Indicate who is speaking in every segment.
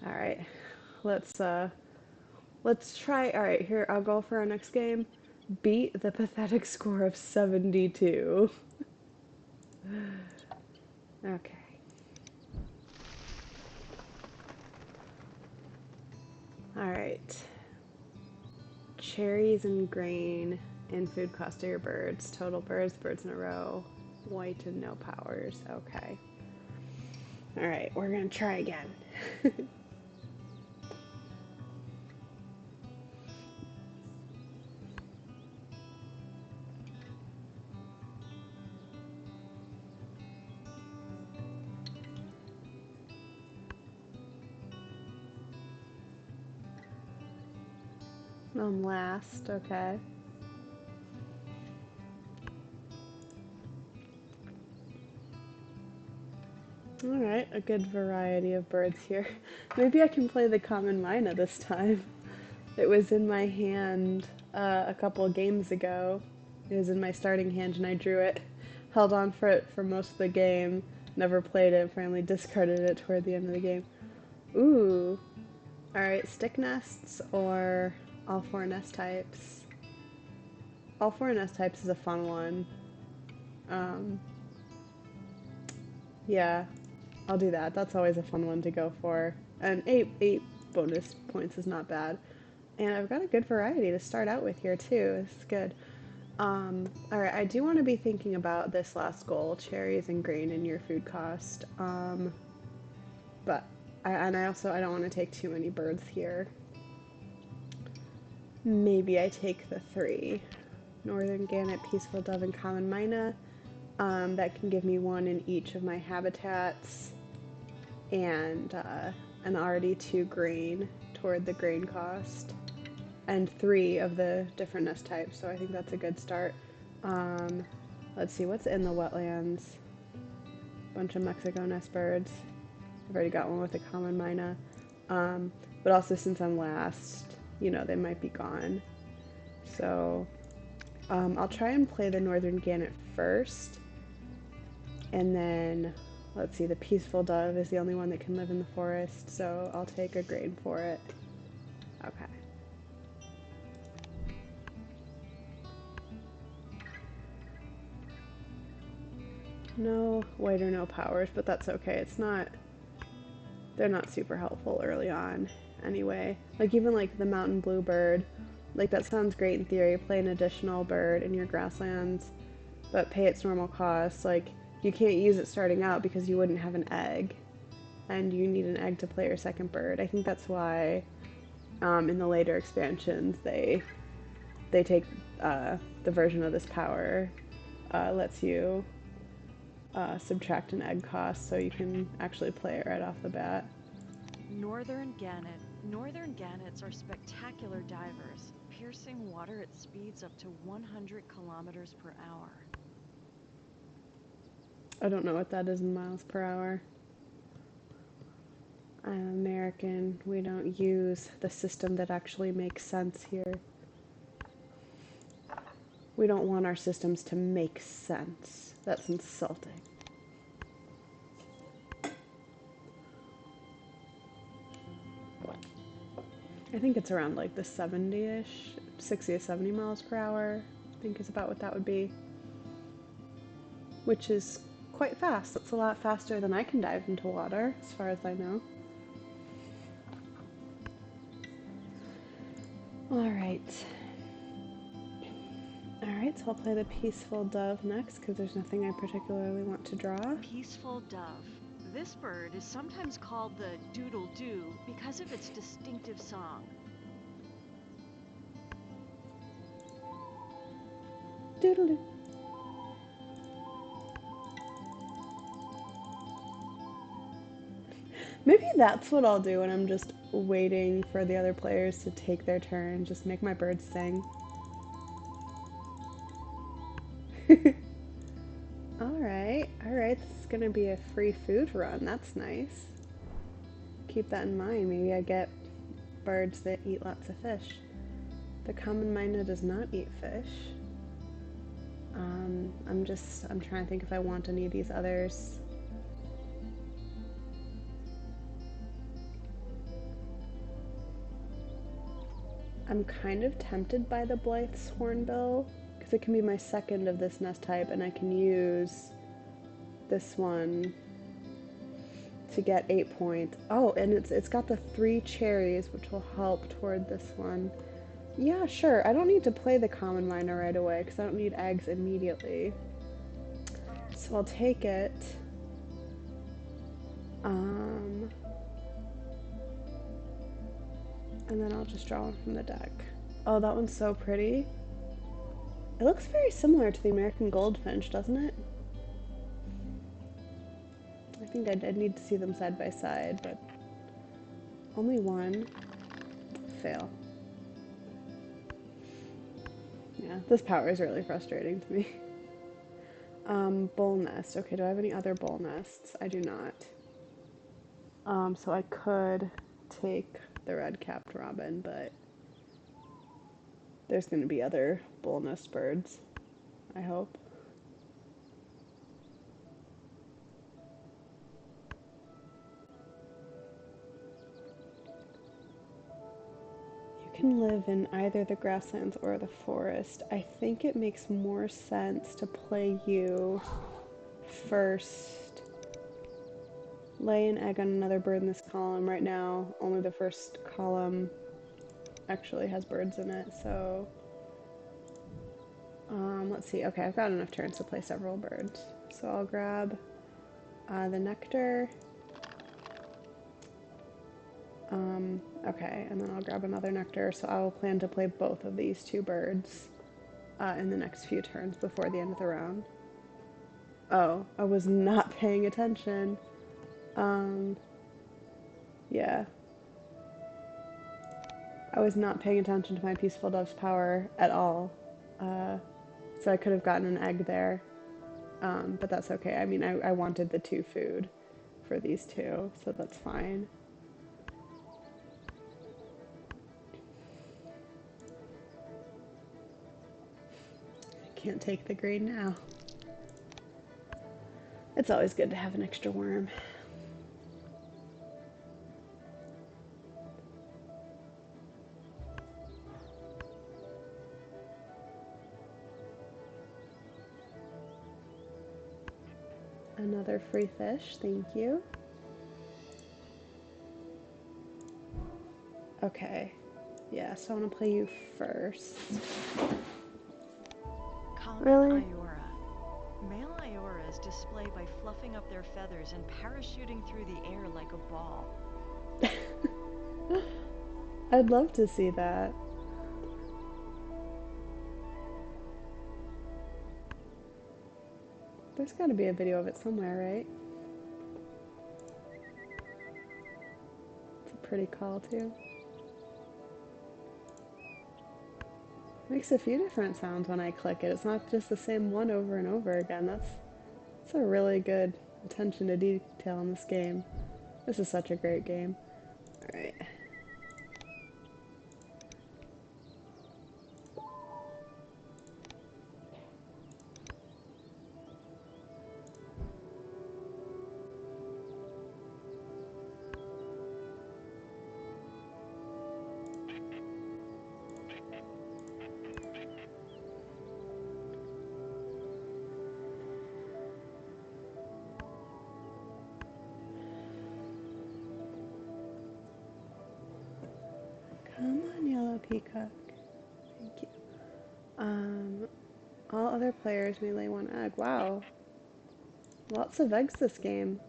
Speaker 1: All right, let's try. All right, here I'll go for our next game. Beat the pathetic score of 72. Okay. All right. Cherries and grain and food cost of your birds. Total birds in a row. White and no powers. Okay. All right, we're gonna try again. Last. Okay. All right, a good variety of birds here. Maybe I can play the common myna this time. It was in my hand a couple of games ago. It was in my starting hand and I drew it. Held on for it for most of the game. Never played it, finally discarded it toward the end of the game. Ooh. Alright, stick nests or all four nest types? All four nest types is a fun one. Um, yeah, I'll do that. That's always a fun one to go for. And eight bonus points is not bad. And I've got a good variety to start out with here too. This is good. Alright, I do want to be thinking about this last goal, cherries and grain in your food cost. But I don't want to take too many birds here. Maybe I take the 3. Northern gannet, peaceful dove, and common myna. That can give me 1 in each of my habitats. And an already 2 grain toward the grain cost. And 3 of the different nest types, so I think that's a good start. Let's see, what's in the wetlands? Bunch of Mexico nest birds. I've already got one with a common myna. But also since I'm last, you know, they might be gone. So I'll try and play the northern gannet first. And then, let's see, the peaceful dove is the only one that can live in the forest, so I'll take a grain for it. Okay. No white or no powers, but that's okay. They're not super helpful early on anyway. Like even like the mountain bluebird, like that sounds great in theory, play an additional bird in your grasslands, but pay its normal cost. Like you can't use it starting out because you wouldn't have an egg, and you need an egg to play your second bird. I think that's why in the later expansions they take the version of this power lets you subtract an egg cost so you can actually play it right off the bat.
Speaker 2: Northern gannet. Northern gannets are spectacular divers, piercing water at speeds up to 100 kilometers per hour.
Speaker 1: I don't know what that is in miles per hour. I'm American. We don't use the system that actually makes sense here. We don't want our systems to make sense. That's insulting. I think it's around like the 70-ish, 60 to 70 miles per hour, I think is about what that would be. Which is quite fast. That's a lot faster than I can dive into water, as far as I know. Alright. Alright, so I'll play the Peaceful Dove next, because there's nothing I particularly want to draw.
Speaker 2: Peaceful dove. This bird is sometimes called the doodle-doo because of its distinctive song.
Speaker 1: Doodle-doo. Maybe that's what I'll do when I'm just waiting for the other players to take their turn. Just make my birds sing. Alright, this is gonna be a free food run. That's nice. Keep that in mind. Maybe I get birds that eat lots of fish. The common myna does not eat fish. I'm trying to think if I want any of these others. I'm kind of tempted by the Blythe's Hornbill, because it can be my second of this nest type, and I can use this one to get 8 points. Oh, and it's got the 3 cherries, which will help toward this one. Yeah, sure. I don't need to play the common miner right away, because I don't need eggs immediately. So I'll take it. And then I'll just draw one from the deck. Oh, that one's so pretty. It looks very similar to the American Goldfinch, doesn't it? I think I'd need to see them side by side, but only one. Fail. Yeah, this power is really frustrating to me. Bull nest. Okay, do I have any other bull nests? I do not. So I could take the red-capped robin, but there's going to be other bull nest birds, I hope. You can live in either the grasslands or the forest. I think it makes more sense to play you first. Lay an egg on another bird in this column. Right now, only the first column actually has birds in it, so let's see. Okay, I've got enough turns to play several birds. So I'll grab the nectar. Okay, and then I'll grab another nectar, so I'll plan to play both of these 2 birds in the next few turns before the end of the round. Oh, I was not paying attention. Yeah. I was not paying attention to my Peaceful Dove's power at all. So I could have gotten an egg there. But that's okay. I mean, I wanted the 2 food for these 2, so that's fine. I can't take the green now. It's always good to have an extra worm. Another free fish, thank you. Okay, yeah, so I want to play you first.
Speaker 2: Common
Speaker 1: Really?
Speaker 2: Iora. Male Ioras display by fluffing up their feathers and parachuting through the air like a ball.
Speaker 1: I'd love to see that. There's got to be a video of it somewhere, right? It's a pretty call, too. Makes a few different sounds when I click it. It's not just the same one over and over again. That's a really good attention to detail in this game. This is such a great game. Alright. Come on, yellow peacock. Thank you. All other players may lay 1 egg. Wow. Lots of eggs this game.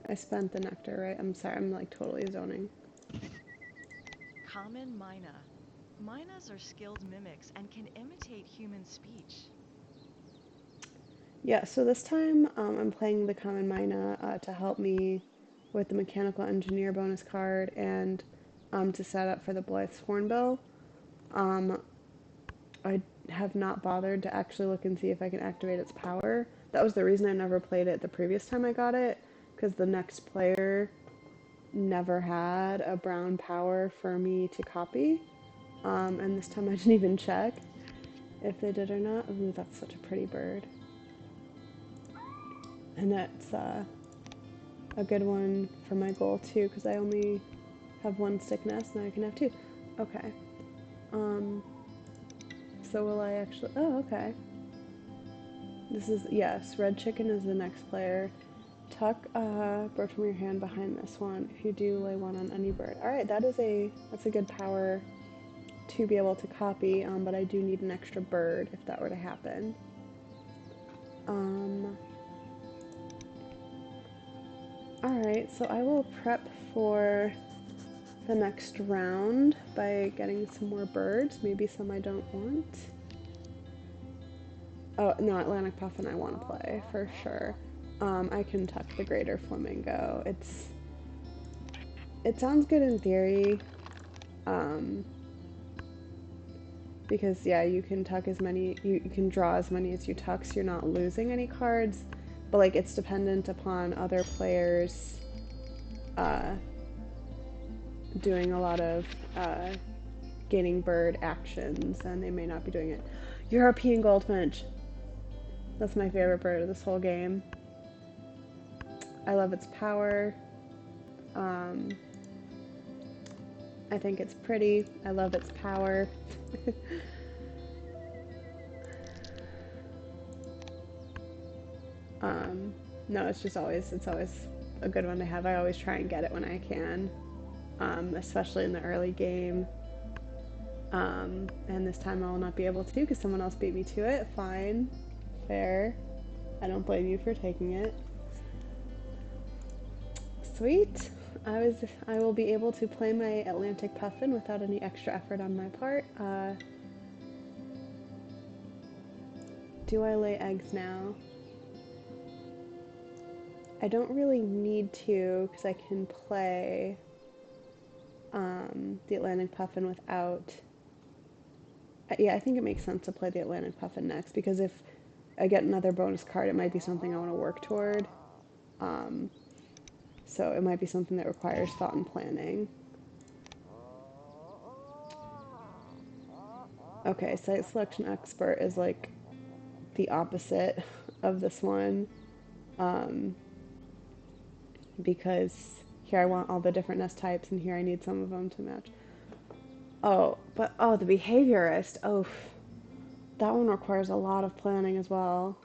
Speaker 1: I spent the nectar, right? I'm sorry, I'm like totally zoning.
Speaker 2: Common Mina. Minas are skilled mimics and can imitate human speech.
Speaker 1: Yeah, so this time I'm playing the Common Mina to help me with the Mechanical Engineer bonus card and to set up for the Blythe's Hornbill. I have not bothered to actually look and see if I can activate its power. That was the reason I never played it the previous time I got it, because the next player never had a brown power for me to copy. And this time I didn't even check. if they did or not. Ooh, that's such a pretty bird. And that's a good one for my goal too, because I only have one stick nest, now I can have two. Okay. So will I actually, oh, okay. This is, yes, red chicken is the next player. Tuck bird from your hand behind this one. If you do, lay one on any bird. Alright, that's a good power to be able to copy, but I do need an extra bird if that were to happen. Alright, so I will prep for the next round by getting some more birds, maybe some I don't want. Oh, no, Atlantic Puffin I want to play, for sure. I can tuck the greater flamingo. It sounds good in theory, because, yeah, you can tuck as many, you can draw as many as you tuck, so you're not losing any cards, but, like, it's dependent upon other players, doing a lot of, gaining bird actions, and they may not be doing it. European Goldfinch! That's my favorite bird of this whole game. I love its power. I think it's pretty. I love its power. No, it's always a good one to have. I always try and get it when I can, especially in the early game. And this time I will not be able to because someone else beat me to it. Fine. Fair. I don't blame you for taking it. Sweet. I will be able to play my Atlantic Puffin without any extra effort on my part. Do I lay eggs now? I don't really need to because I can play the Atlantic Puffin without... Yeah, I think it makes sense to play the Atlantic Puffin next because if I get another bonus card, it might be something I want to work toward. So it might be something that requires thought and planning. Okay, Site Selection Expert is like the opposite of this one, because here I want all the different nest types and here I need some of them to match. Oh, but oh, the Behaviorist, oh, that one requires a lot of planning as well.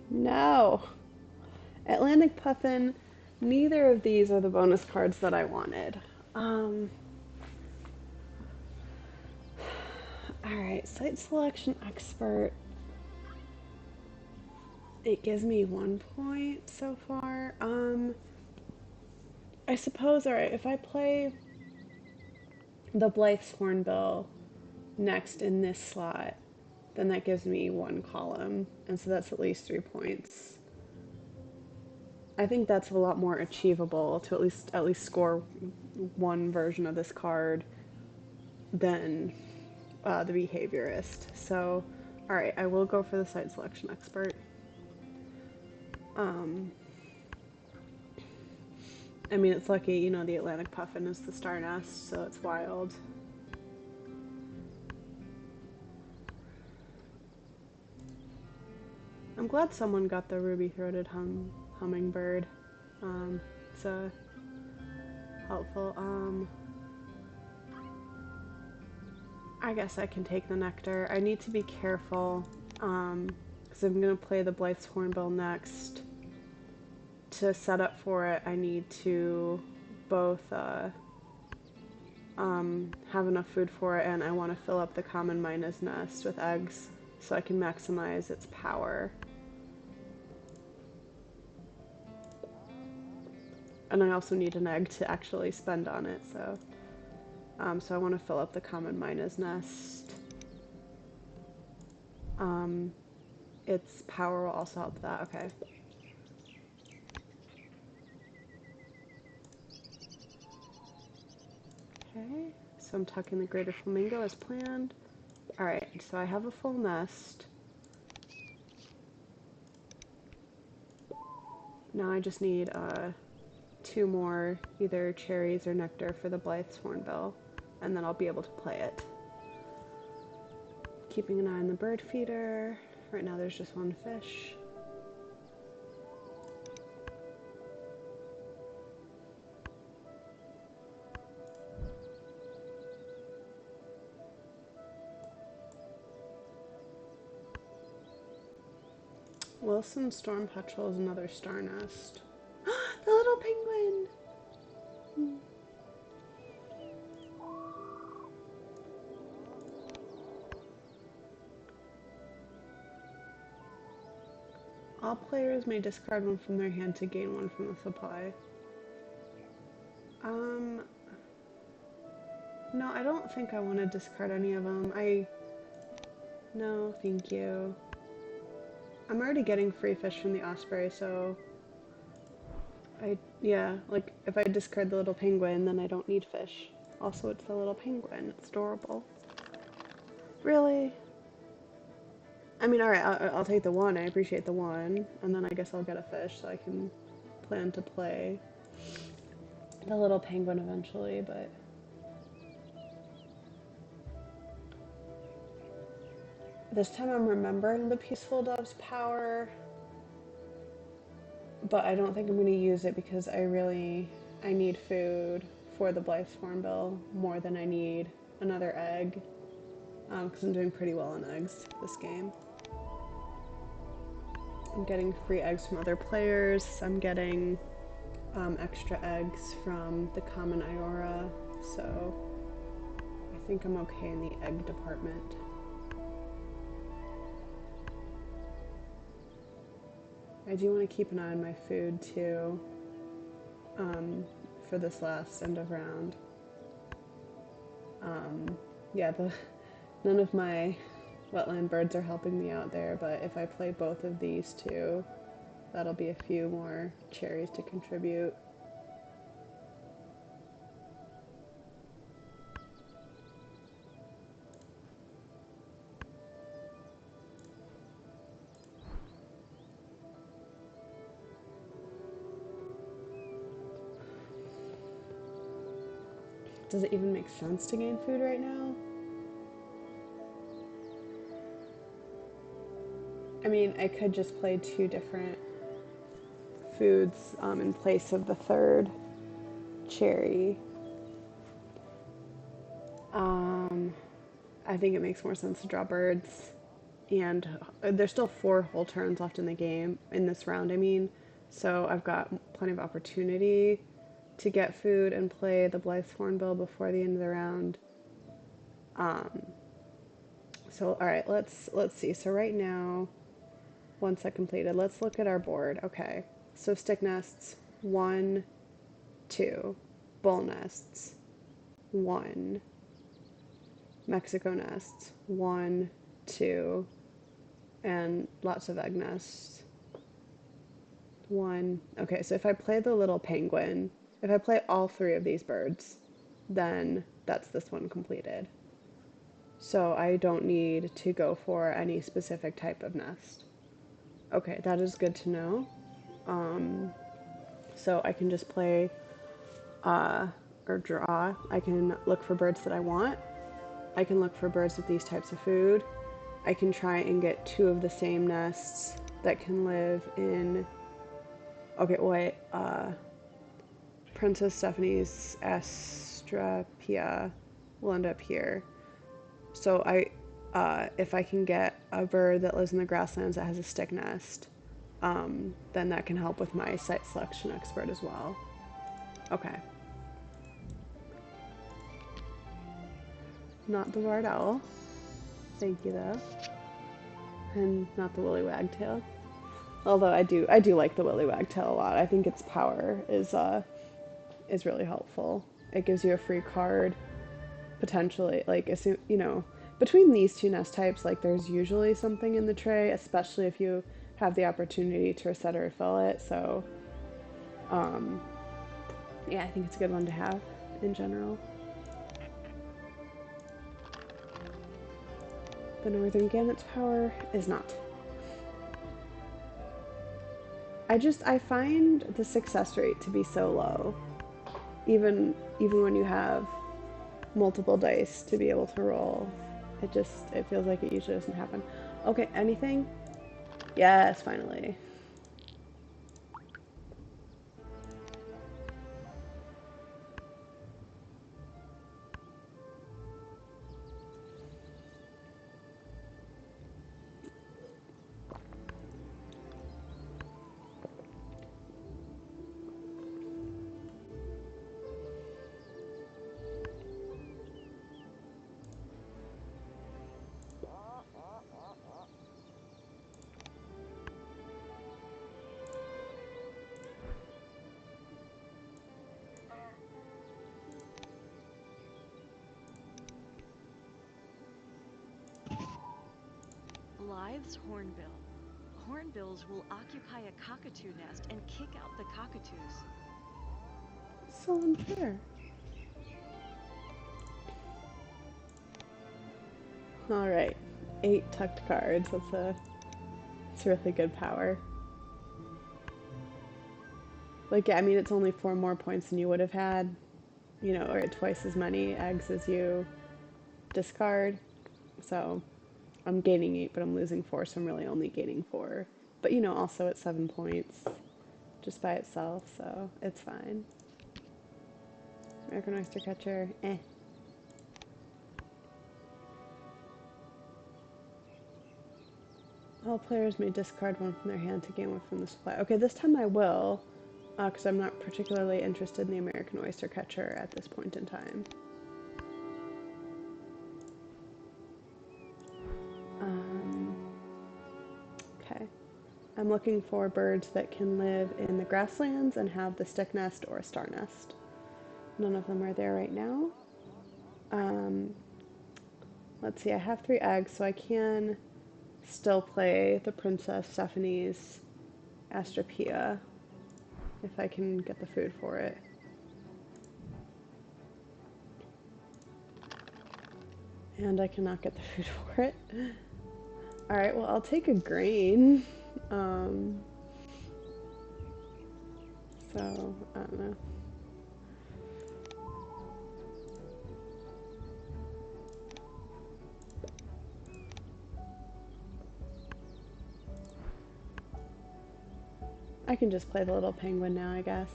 Speaker 1: No! Atlantic Puffin, neither of these are the bonus cards that I wanted. Alright, Site Selection Expert. It gives me 1 point so far. I suppose, alright, if I play the Blythe's Hornbill next in this slot, then that gives me 1 column, and so that's at least 3 points. I think that's a lot more achievable to at least score one version of this card than the Behaviorist. So, alright, I will go for the Site Selection Expert. I mean, it's lucky, you know, the Atlantic Puffin is the star nest, so it's wild. I'm glad someone got the ruby-throated hummingbird. It's helpful. I guess I can take the nectar. I need to be careful, because I'm going to play the Blythe's Hornbill next. To set up for it, I need to both have enough food for it, and I want to fill up the common myna's nest with eggs so I can maximize its power. And I also need an egg to actually spend on it, so I want to fill up the common myna's nest. Its power will also help that. Okay. Okay, so I'm tucking the greater flamingo as planned. Alright, so I have a full nest. Now I just need 2 2 more, either cherries or nectar for the Blythe's hornbill, and then I'll be able to play it. Keeping an eye on the bird feeder. Right now there's just 1 fish. Wilson storm petrel is another star nest. The little penguin! All players may discard 1 from their hand to gain 1 from the supply. No, I don't think I want to discard any of them. No, thank you. I'm already getting free fish from the osprey, so yeah, like, if I discard the little penguin, then I don't need fish. Also, it's the little penguin. It's adorable. Really? I mean, alright, I'll take the 1. I appreciate the 1. And then I guess I'll get a fish so I can plan to play the little penguin eventually, but... This time I'm remembering the Peaceful Dove's power, but I don't think I'm going to use it because I need food for the Blythe's hornbill more than I need another egg, because I'm doing pretty well on eggs this game. I'm getting free eggs from other players. I'm getting extra eggs from the common Iora, so I think I'm okay in the egg department. I do want to keep an eye on my food too, for this last end of round. Yeah, none of my wetland birds are helping me out there, but if I play both of these 2, that'll be a few more cherries to contribute. Does it even make sense to gain food right now? I mean, I could just play 2 different foods in place of the 3rd cherry. I think it makes more sense to draw birds, and there's still 4 whole turns left in the game, in this round I mean, so I've got plenty of opportunity to get food and play the Blythe's hornbill before the end of the round. So alright, let's see. So right now, 1 set completed. Let's look at our board. Okay, so stick nests, 1, 2. Bull nests, 1. Mexico nests, 1, 2. And lots of egg nests, 1. Okay, so if I play the little penguin, if I play all 3 of these birds, then that's this one completed. So I don't need to go for any specific type of nest. Okay, that is good to know. So I can just play, or draw. I can look for birds that I want. I can look for birds with these types of food. I can try and get 2 of the same nests that can live in... Okay, wait, Princess Stephanie's Astrapia will end up here. So if I can get a bird that lives in the grasslands that has a stick nest, then that can help with my site selection expert as well. Okay. Not the barred owl. Thank you though. And not the willy wagtail. Although I do like the willy wagtail a lot. I think its power is really helpful. It gives you a free card, potentially. Like, you know, between these 2 nest types, like, there's usually something in the tray, especially if you have the opportunity to reset or refill it. So, yeah, I think it's a good one to have in general. The northern gannet's power is not. I find the success rate to be so low, even when you have multiple dice to be able to roll. It feels like it usually doesn't happen. Okay, anything? Yes, finally.
Speaker 2: Blythe's hornbill. Hornbills will occupy a cockatoo nest and kick out the cockatoos.
Speaker 1: So unfair. Alright. 8 tucked cards. It's a really good power. Like, yeah, I mean, it's only 4 more points than you would have had, you know, or twice as many eggs as you discard. So I'm gaining 8, but I'm losing 4, so I'm really only gaining 4. But, you know, also at 7 points just by itself, so it's fine. American Oyster Catcher, eh. All players may discard one from their hand to gain one from the supply. Okay, this time I will, because I'm not particularly interested in the American Oyster Catcher at this point in time. Okay. I'm looking for birds that can live in the grasslands and have the stick nest or a star nest. None of them are there right now. Let's see, I have 3 eggs, so I can still play the Princess Stephanie's Astropia if I can get the food for it. And I cannot get the food for it. Alright, well, I'll take a grain. So, I don't know. I can just play the little penguin now, I guess.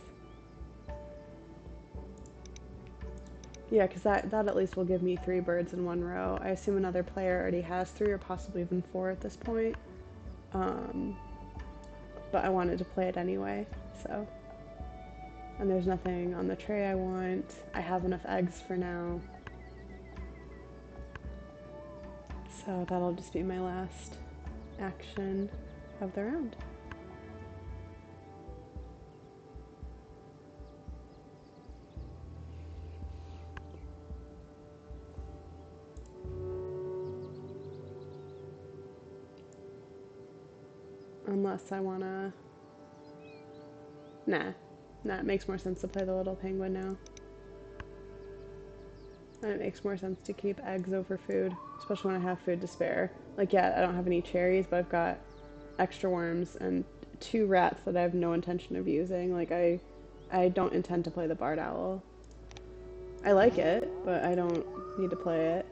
Speaker 1: Yeah, because that at least will give me 3 birds in 1 row. I assume another player already has 3 or possibly even 4 at this point. But I wanted to play it anyway, so. And there's nothing on the tray I want. I have enough eggs for now. So that'll just be my last action of the round. Unless I wanna... Nah. Nah, it makes more sense to play the little penguin now. And it makes more sense to keep eggs over food, especially when I have food to spare. Like, yeah, I don't have any cherries, but I've got extra worms and 2 rats that I have no intention of using. Like, I don't intend to play the barred owl. I like it, but I don't need to play it.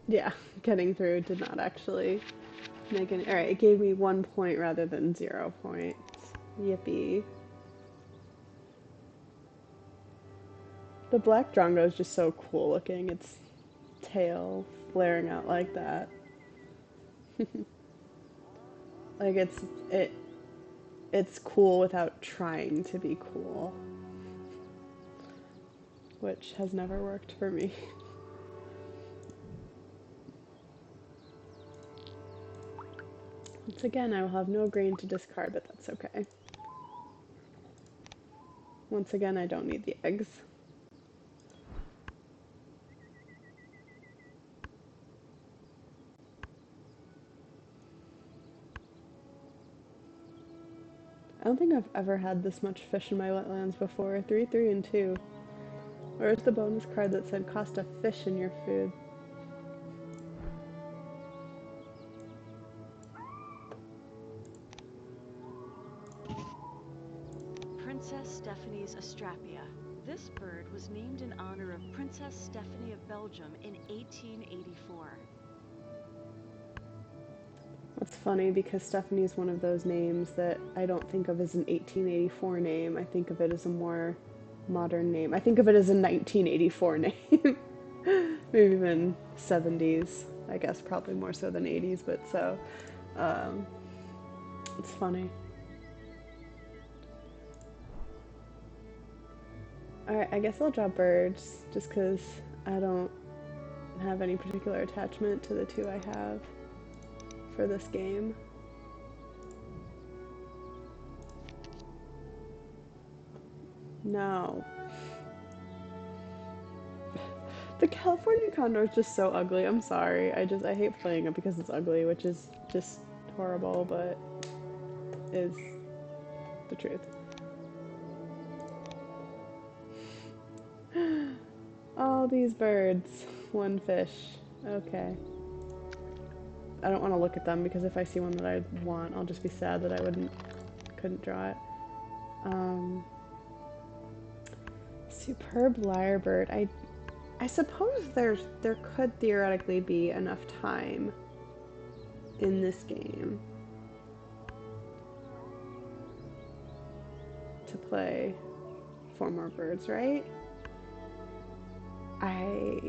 Speaker 1: Yeah, getting through did not actually make any... Alright, it gave me 1 point rather than 0 points. Yippee. The black drongo is just so cool looking. Its tail flaring out like that. Like, it's cool without trying to be cool. Which has never worked for me. Once again, I will have no grain to discard, but that's okay. Once again, I don't need the eggs. don't think I've ever had this much fish in my wetlands before. 3, 3, and 2. Where's the bonus card that said cost a fish in your food?
Speaker 2: Princess Stephanie's Astrapia. This bird was named in honor of Princess Stephanie of Belgium in 1884.
Speaker 1: That's funny because Stephanie is one of those names that I don't think of as an 1884 name. I think of it as a more modern name. I think of it as a 1984 name. Maybe even 70s. I guess probably more so than 80s, but so it's funny. Alright, I guess I'll draw birds just because I don't have any particular attachment to the two I have for this game. No. The California condor is just so ugly. I'm sorry. I hate playing it because it's ugly, which is just horrible, but is the truth. All these birds. One fish. Okay. I don't want to look at them because if I see one that I want, I'll just be sad that I couldn't draw it. Superb lyrebird. I suppose there could theoretically be enough time in this game to play 4 more birds, right?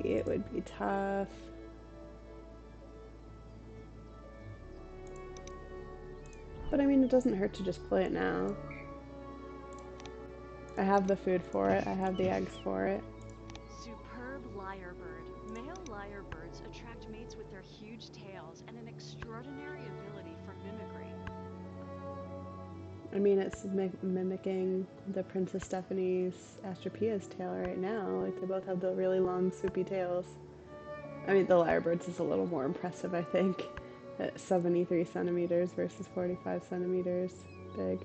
Speaker 1: It would be tough. But I mean, it doesn't hurt to just play it now. I have the food for it. I have the eggs for it.
Speaker 2: Superb lyrebird. Male lyrebirds attract mates with their huge tails and an extraordinary ability for mimicry.
Speaker 1: I mean, it's mimicking the Princess Stephanie's Astropia's tail right now. Like, they both have the really long, swoopy tails. I mean, the lyrebird's is a little more impressive, I think. At 73 centimeters versus 45 centimeters big.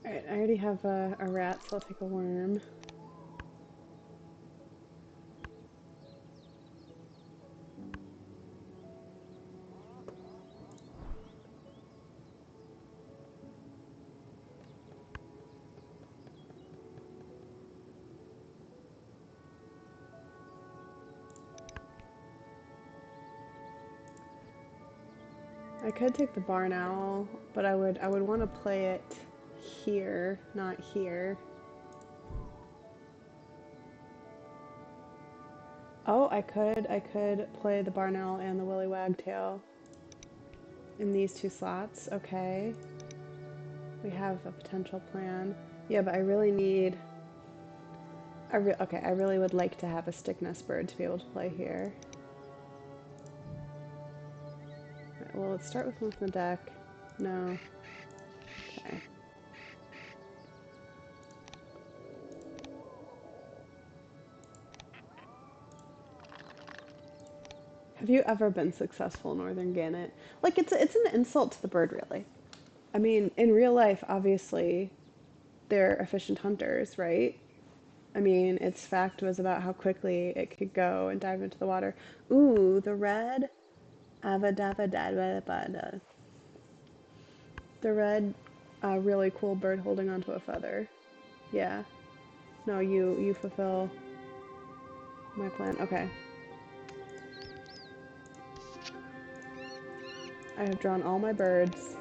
Speaker 1: Alright, I already have a rat, so I'll take a worm. I could take the barn owl, but I would want to play it here, not here. Oh, I could play the barn owl and the willy wagtail in these 2 slots. Okay. We have a potential plan. Yeah, but I really need okay, I really would like to have a stick nest bird to be able to play here. Right, well, let's start with one from the deck. No. Okay. Have you ever been successful, Northern Gannet? Like, it's an insult to the bird, really. I mean, in real life, obviously, they're efficient hunters, right? I mean, its fact was about how quickly it could go and dive into the water. Ooh, the red avadavadavada. The red, really cool bird holding onto a feather. Yeah. No, you fulfill my plan. Okay. I have drawn all my birds.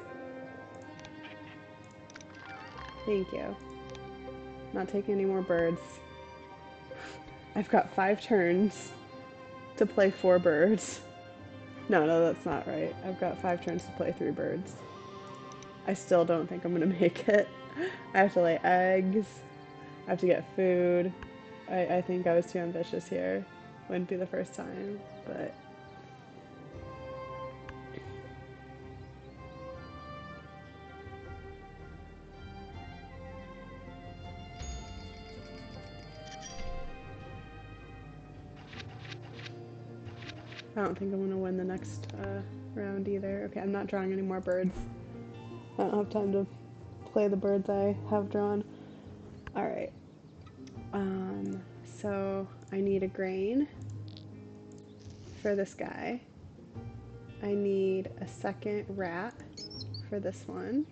Speaker 1: Thank you. Not taking any more birds. I've got 5 turns to play 4 birds. No, that's not right. I've got 5 turns to play 3 birds. I still don't think I'm gonna make it. I have to lay eggs. I have to get food. I think I was too ambitious here. Wouldn't be the first time, but... I don't think I'm gonna win the next round either. Okay, I'm not drawing any more birds. I don't have time to play the birds I have drawn. Alright. So I need a grain for this guy. I need a second rat for this one.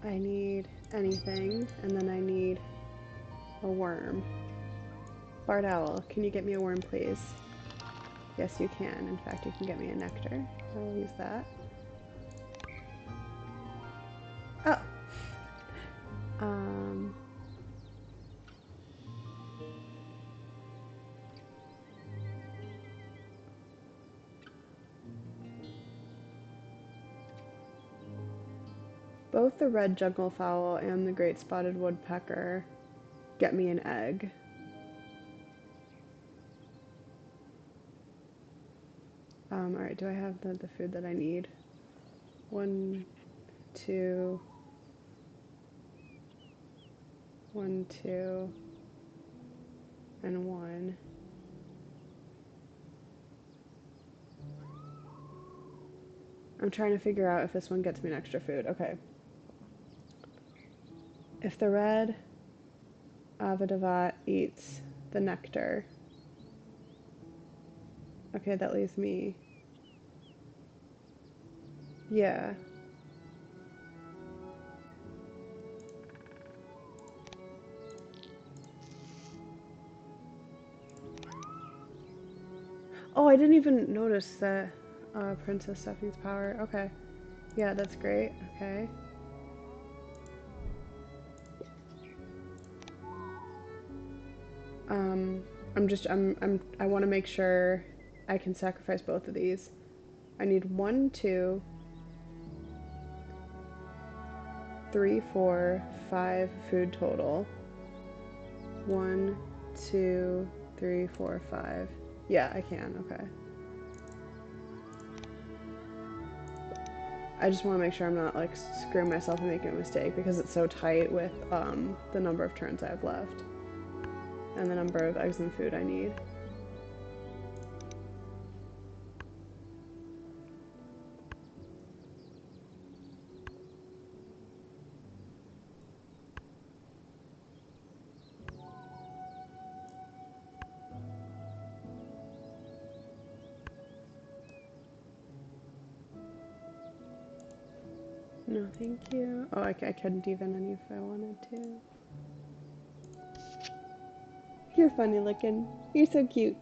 Speaker 1: I need anything, and then I need a worm. Barred owl, can you get me a worm, please? Yes, you can. In fact, you can get me a nectar. I will use that. Oh! Both the red junglefowl and the great spotted woodpecker get me an egg. Alright, do I have the food that I need? 1, 2, 1, 2, and 1. I'm trying to figure out if this one gets me an extra food. Okay. If the red Avadavat eats the nectar, okay, that leaves me. Yeah. Oh, I didn't even notice the Princess Steffi's power. Okay. Yeah, that's great. Okay. I want to make sure I can sacrifice both of these. I need 1, 2, 3, 4, 5 food total. 1, 2, 3, 4, 5. Yeah, I can. Okay. I just want to make sure I'm not like screwing myself and making a mistake because it's so tight with the number of turns I have left and the number of eggs and food I need. No, thank you. Oh, I couldn't even any if I wanted to. You're funny looking. You're so cute.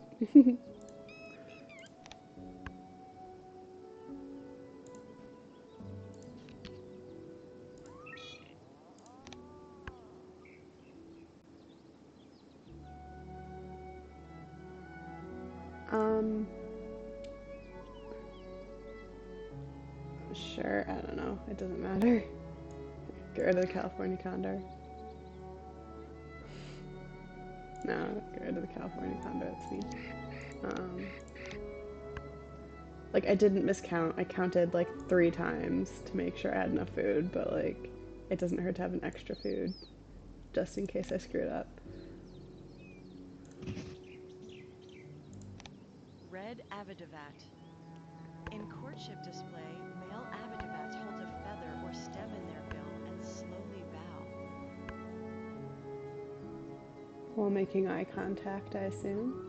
Speaker 1: um, sure, I don't know. It doesn't matter. Get rid of the California condor. No, get rid of the California condor, that's mean. Like, I didn't miscount. I counted like 3 times to make sure I had enough food, but like, it doesn't hurt to have an extra food, just in case I screwed up.
Speaker 2: Red Avadavat. In courtship display, male Avadavats hold a feather or stem in their bill and slowly bow.
Speaker 1: While making eye contact, I assume.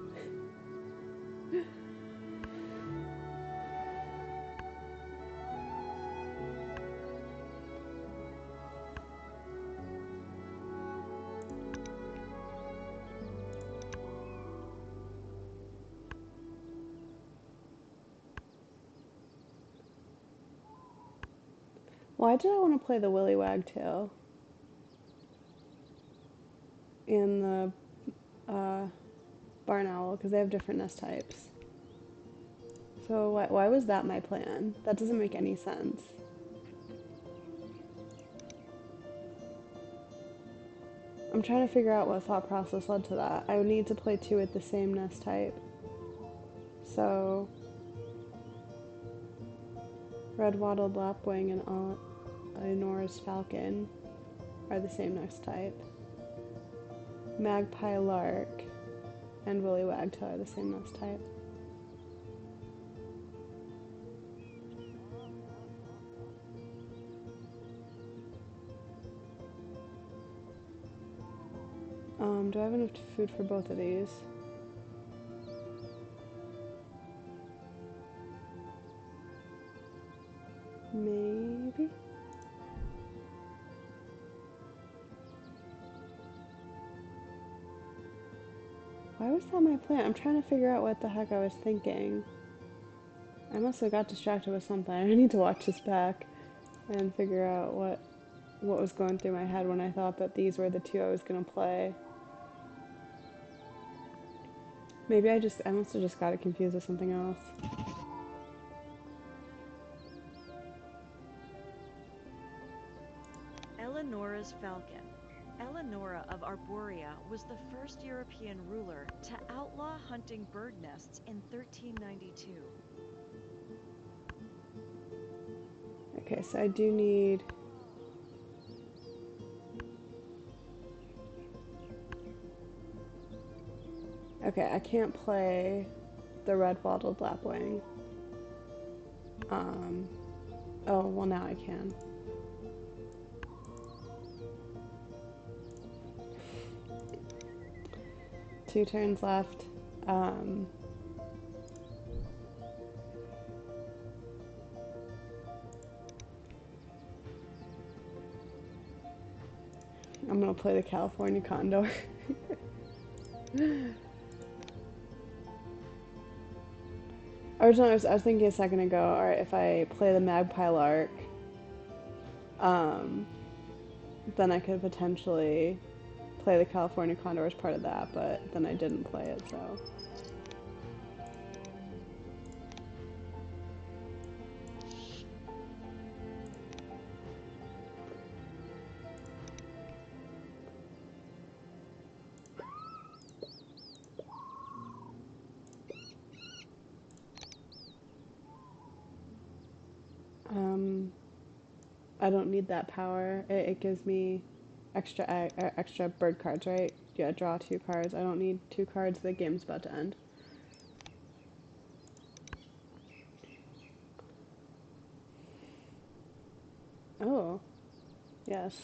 Speaker 1: Why did I want to play the Willy Wagtail and the barn owl? Because they have different nest types. So why was that my plan? That doesn't make any sense. I'm trying to figure out what thought process led to that. I would need to play 2 at the same nest type. So, red-wattled lapwing and Ionora's falcon are the same nest type. Magpie lark and Willy Wagtail are the same nest type. Do I have enough food for both of these? Maybe? Why was that my plan? I'm trying to figure out what the heck I was thinking. I must have got distracted with something. I need to watch this back and figure out what was going through my head when I thought that these were the two I was gonna play. Maybe I must have just got it confused with something else.
Speaker 2: Eleonora's falcon. Eleonora of Arborea was the first European ruler to outlaw hunting bird nests in 1392.
Speaker 1: Okay, so I do need... Okay, I can't play the red-wattled lapwing. Oh, well now I can. Two turns left. I'm gonna play the California condor. Originally, I was thinking a second ago, alright, if I play the magpie lark, then I could potentially play the California condor as part of that, but then I didn't play it, so... I don't need that power. It gives me extra bird cards, right? Yeah, draw 2 cards. I don't need 2 cards. The game's about to end. Oh, yes.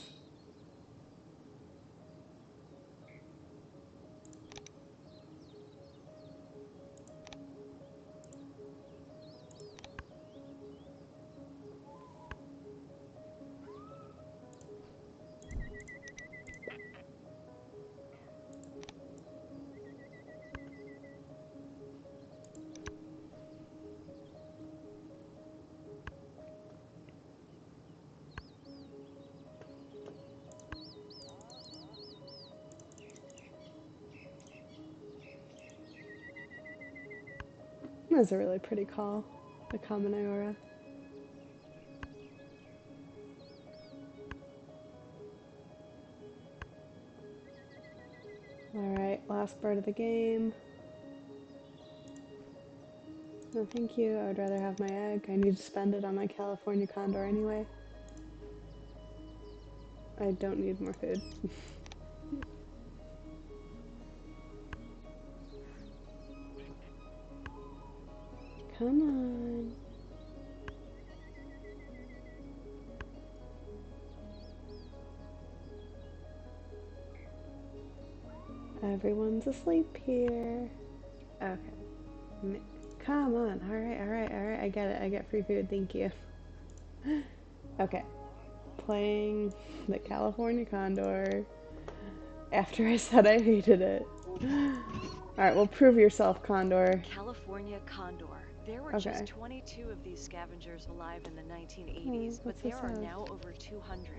Speaker 1: That's a really pretty call. The common Iora. Alright, last bird of the game. No, thank you. I would rather have my egg. I need to spend it on my California condor anyway. I don't need more food. Come on. Everyone's asleep here. Okay. Come on. Alright. I get it. I get free food. Thank you. Okay. Playing the California condor after I said I hated it. Alright, well, prove yourself, condor.
Speaker 2: California condor. There were
Speaker 1: Okay.
Speaker 2: just 22 of these scavengers alive in the 1980s, but there are now over 200.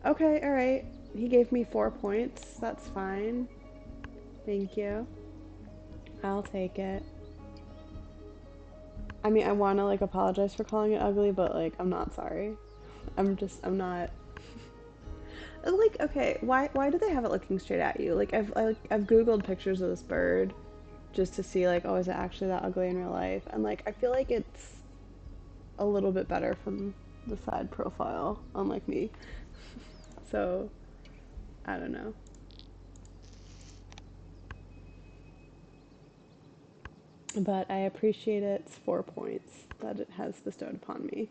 Speaker 1: Okay, alright. He gave me 4 points. That's fine. Thank you. I'll take it. I mean, I want to, like, apologize for calling it ugly, but, like, I'm not sorry. I'm not... Like, okay, why do they have it looking straight at you? Like, I've Googled pictures of this bird just to see, like, oh, is it actually that ugly in real life? And, like, I feel like it's a little bit better from the side profile, unlike me. So, I don't know. but I appreciate its 4 points that it has bestowed upon me.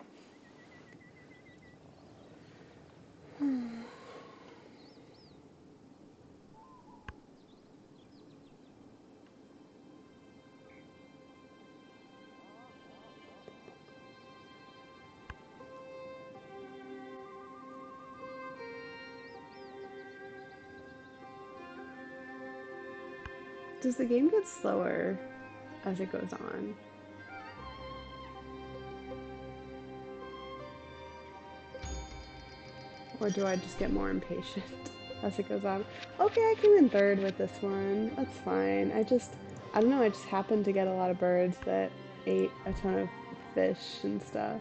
Speaker 1: Does the game get slower as it goes on? Or do I just get more impatient as it goes on? Okay, I came in third with this one. That's fine. I don't know, I just happened to get a lot of birds that ate a ton of fish and stuff.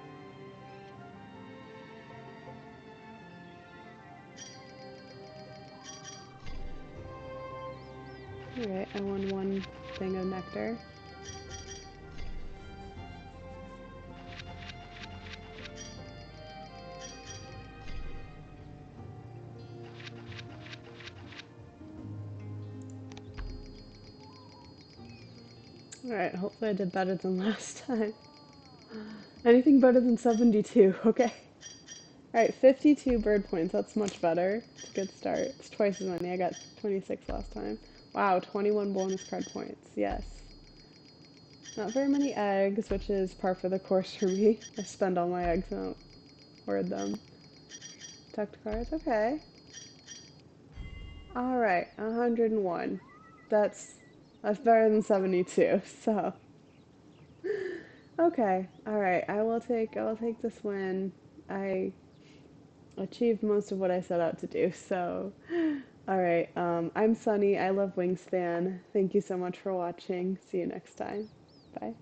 Speaker 1: Alright, I won one thing of nectar. Alright, hopefully I did better than last time. Anything better than 72, okay. Alright, 52 bird points, that's much better. It's a good start. It's twice as many, I got 26 last time. Wow, 21 bonus card points, yes. Not very many eggs, which is par for the course for me. I spend all my eggs and I don't hoard them. Tucked cards, okay. Alright, 101. That's better than 72, so. Okay, alright, I will take this win. I achieved most of what I set out to do, so. Alright, I'm Sunny, I love Wingspan. Thank you so much for watching. See you next time. Bye.